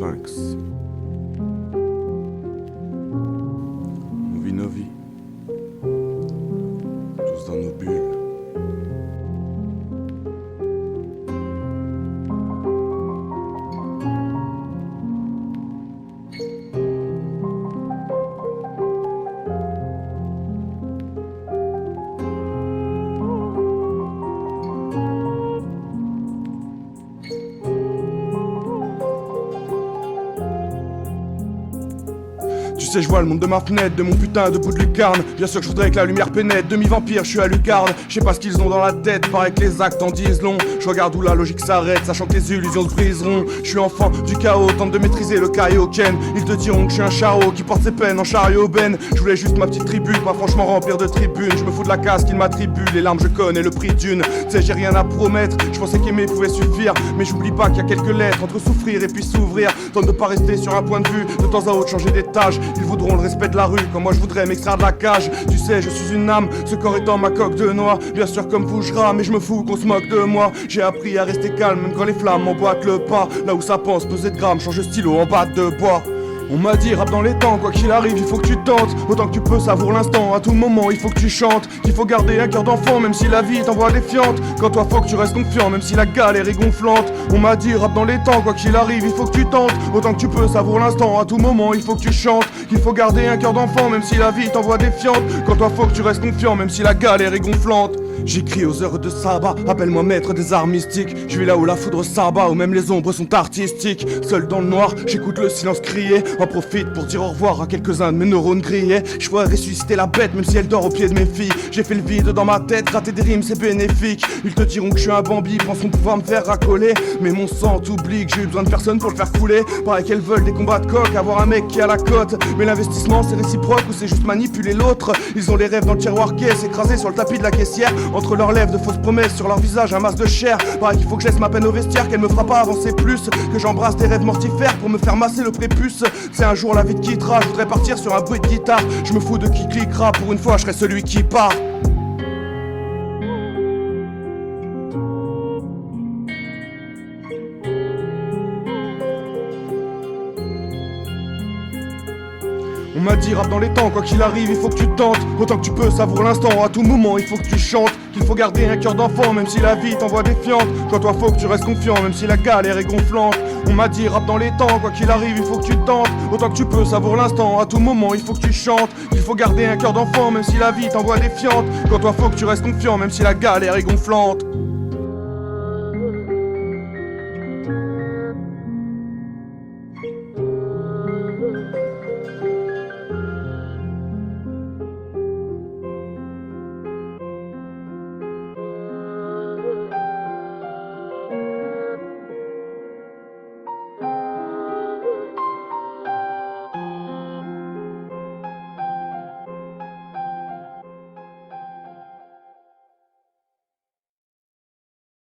sphinx. On vit nos vies, tous dans nos bulles. Tu sais, je vois le monde de ma fenêtre, de mon putain de bout de lucarne. Bien sûr que je voudrais que la lumière pénètre. Demi-vampire, je suis à lucarne. Je sais pas ce qu'ils ont dans la tête, paraît que les actes en disent long. Je regarde où la logique s'arrête, sachant que les illusions se briseront. Je suis enfant du chaos, tente de maîtriser le kaioken. Ils te diront que je suis un charreau qui porte ses peines en chariot ben. Je voulais juste ma petite tribu, pas franchement remplir de tribunes. Je me fous de la casse qu'ils m'attribuent, les larmes je connais le prix d'une. Tu sais, j'ai rien à promettre, je pensais qu'aimer pouvait suffire. Mais j'oublie pas qu'il y a quelques lettres entre souffrir et puis s'ouvrir. Tente de pas rester sur un point de vue, de temps à autre changer d'étage. Ils voudront le respect de la rue, comme moi je voudrais m'extraire de la cage. Tu sais, je suis une âme, ce corps étant ma coque de noix. Bien sûr comme vous je rame, mais je me fous qu'on se moque de moi. J'ai appris à rester calme, même quand les flammes m'emboîtent le pas. Là où ça pense, peser de grammes, change de stylo en batte de bois. On m'a dit rap dans les temps, quoi qu'il arrive il faut que tu tentes. Autant que tu peux savoure l'instant, à tout moment il faut que tu chantes. Qu'il faut garder un cœur d'enfant même si la vie t'envoie défiante. Quand toi faut que tu restes confiant même si la galère est gonflante. On m'a dit rap dans les temps, quoi qu'il arrive il faut que tu tentes. Autant que tu peux savoure l'instant, à tout moment il faut que tu chantes. Qu'il faut garder un cœur d'enfant même si la vie t'envoie défiante. Quand toi faut que tu restes confiant même si la galère est gonflante. J'écris aux heures de sabbat, appelle-moi maître des arts mystiques. Je vais là où la foudre s'abat, où même les ombres sont artistiques. Seul dans le noir, j'écoute le silence crier. En profite pour dire au revoir à quelques-uns de mes neurones grillés. Je pourrais ressusciter la bête même si elle dort au pied de mes filles. J'ai fait le vide dans ma tête, gratter des rimes c'est bénéfique. Ils te diront que je suis un Bambi, pensent pouvoir me faire racoler. Mais mon sang t'oublie que j'ai eu besoin de personne pour le faire couler. Pareil qu'elles veulent des combats de coq, avoir un mec qui a la cote. Mais l'investissement c'est réciproque ou c'est juste manipuler l'autre. Ils ont les rêves dans le tiroir caisse, écrasés sur le tapis de la caissière. Entre leurs lèvres de fausses promesses, sur leur visage un masque de chair. Pareil qu'il faut que je laisse ma peine au vestiaire, qu'elle me fera pas avancer plus. Que j'embrasse des rêves mortifères pour me faire masser le prépuce. C'est un jour la vie te quittera, je voudrais partir sur un bruit de guitare. Je me fous de qui cliquera, pour une fois je serai celui qui part. On m'a dit rap dans les temps, quoi qu'il arrive il faut que tu tentes. Autant que tu peux savoure l'instant, à tout moment il faut que tu chantes. Qu'il faut garder un cœur d'enfant même si la vie t'envoie défiante. Quand toi faut que tu restes confiant même si la galère est gonflante. On m'a dit rap dans les temps, quoi qu'il arrive il faut que tu tentes. Autant que tu peux savoure l'instant, à tout moment il faut que tu chantes. Qu'il faut garder un cœur d'enfant même si la vie t'envoie défiante. Quand toi faut que tu restes confiant même si la galère est gonflante.